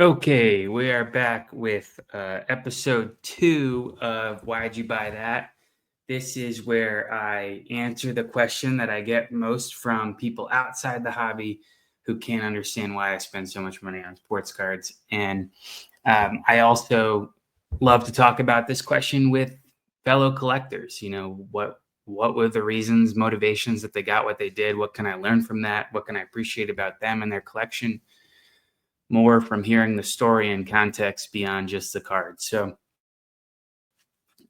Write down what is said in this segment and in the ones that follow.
Okay, we are back with episode 2 of Why'd You Buy That? This is where I answer the question that I get most from people outside the hobby who can't understand why I spend so much money on sports cards. And I also love to talk about this question with fellow collectors. What were the reasons, motivations that they got what they did? What can I learn from that? What can I appreciate about them and their collection? More from hearing the story and context beyond just the cards. So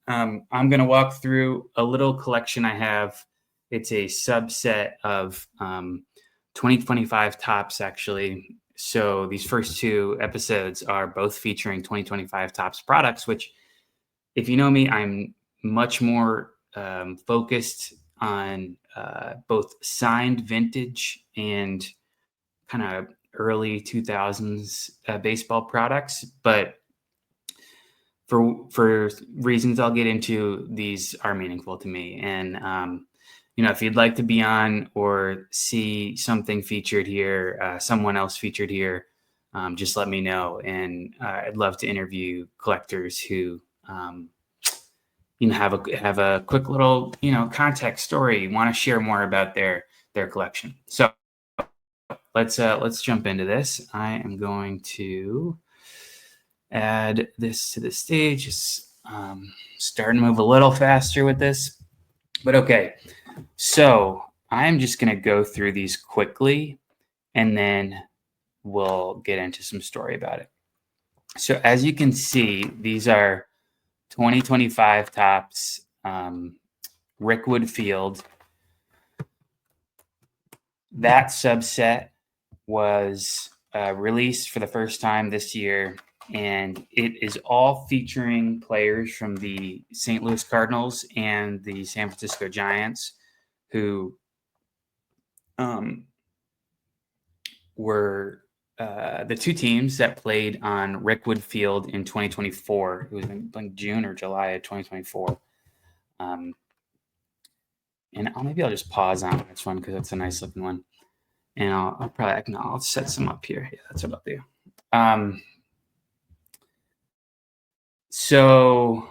I'm going to walk through a little collection I have. It's a subset of 2025 tops, actually. So these first two episodes are both featuring 2025 tops products, which, if you know me, I'm much more focused on both signed vintage and kind of early 2000s baseball products, but for reasons I'll get into, these are meaningful to me. And if you'd like to be on or see something featured here, someone else featured here, just let me know. And I'd love to interview collectors who have a quick little context story, want to share more about their collection. So let's jump into this. I am going to add this to the stage. Just starting to move a little faster with this. But okay, so I'm just going to go through these quickly, and then we'll get into some story about it. So as you can see, these are 2025 tops, Rickwood Field. That subset was released for the first time this year, and it is all featuring players from the St. Louis Cardinals and the San Francisco Giants, who were the two teams that played on Rickwood Field in 2024. It was in like June or July of 2024. And maybe I'll just pause on this one because it's a nice looking one. And I'll set some up here. Yeah, that's what I'll do. So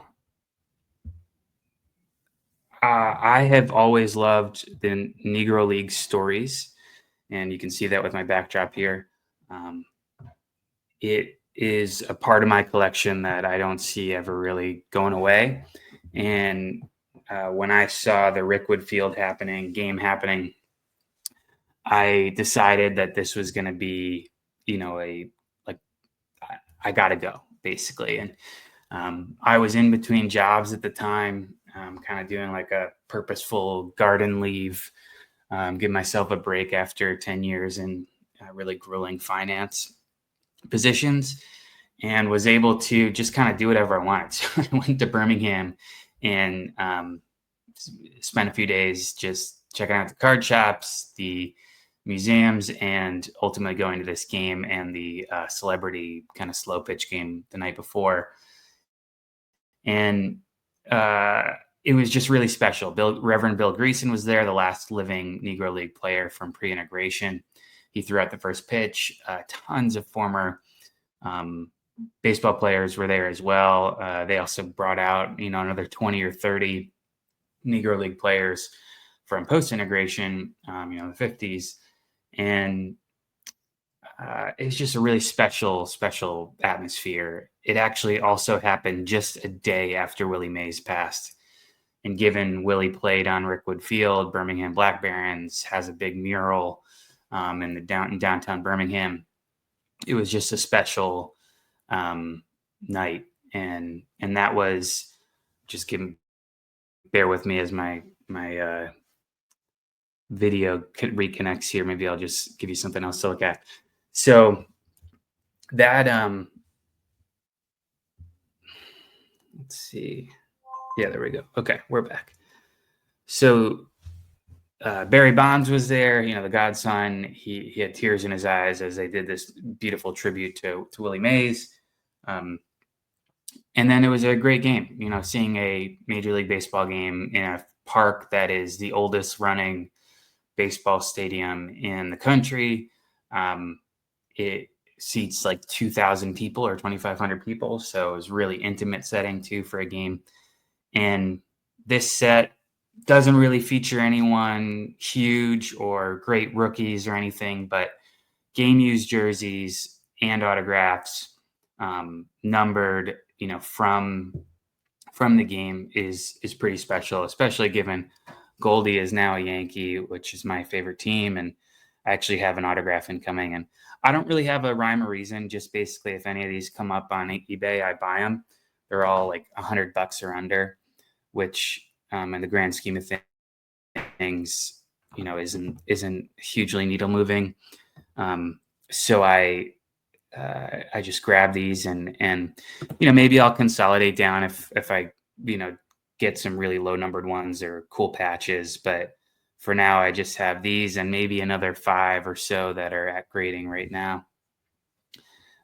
I have always loved the Negro League stories, and you can see that with my backdrop here. It is a part of my collection that I don't see ever really going away. And when I saw the Rickwood Field game happening, I decided that this was going to be, I got to go, basically. And I was in between jobs at the time, kind of doing like a purposeful garden leave, give myself a break after 10 years in really grueling finance positions, and was able to just kind of do whatever I wanted. So I went to Birmingham and spent a few days just checking out the card shops, the museums, and ultimately going to this game and the celebrity kind of slow pitch game the night before. And it was just really special. Reverend Bill Greason was there, the last living Negro League player from pre-integration. He threw out the first pitch. Tons of former baseball players were there as well. They also brought out, another 20 or 30 Negro League players from post-integration, the 50s. And it's just a really special atmosphere. It actually also happened just a day after Willie Mays passed. And given Willie played on Rickwood Field, Birmingham Black Barons has a big mural in downtown Birmingham. It was just a special night. And that was just bear with me as my video reconnects here. Maybe I'll just give you something else to look at. So that, let's see. Yeah, there we go. Okay, we're back. So Barry Bonds was there, the godson. He had tears in his eyes as they did this beautiful tribute to Willie Mays. And then it was a great game, seeing a Major League Baseball game in a park that is the oldest running baseball stadium in the country. It seats like 2,000 people or 2,500 people. So it was really intimate setting too for a game. And this set doesn't really feature anyone huge or great rookies or anything, but game used jerseys and autographs, numbered, from the game is pretty special, especially given Goldie is now a Yankee, which is my favorite team, and I actually have an autograph incoming. And I don't really have a rhyme or reason. Just basically, if any of these come up on eBay, I buy them. They're all like $100 or under, which in the grand scheme of things, isn't hugely needle moving. So I just grab these and maybe I'll consolidate down if I get some really low numbered ones or cool patches. But for now, I just have these and maybe another 5 or so that are at grading right now.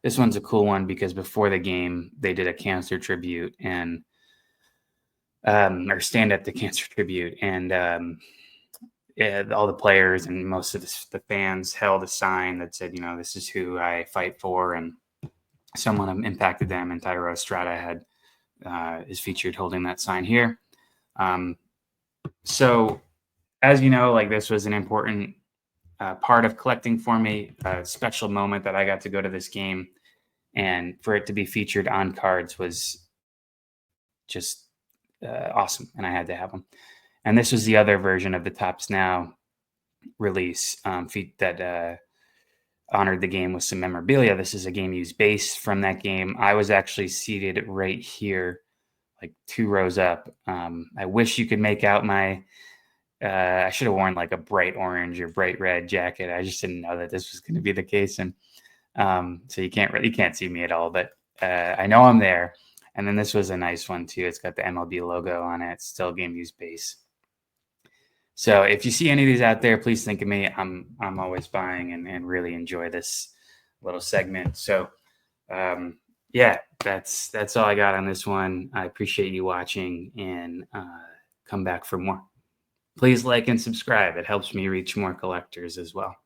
This one's a cool one because before the game, they did a cancer tribute and or stand up to cancer tribute. And all the players and most of the fans held a sign that said, this is who I fight for. And someone impacted them, and Thairo Estrada is featured holding that sign here. So as you know, like, this was an important part of collecting for me, a special moment that I got to go to this game, and for it to be featured on cards was just awesome, and I had to have them. And this was the other version of the Topps Now release that honored the game with some memorabilia. This is a game used base from that game. I was actually seated right here, like 2 rows up. I wish you could make out my I should have worn like a bright orange or bright red jacket. I just didn't know that this was going to be the case. And so you can't see me at all, but I know I'm there. And then this was a nice one too. It's got the MLB logo on it. It's still game used base. So if you see any of these out there, please think of me. I'm always buying and really enjoy this little segment. So yeah, that's all I got on this one. I appreciate you watching, and come back for more. Please like and subscribe. It helps me reach more collectors as well.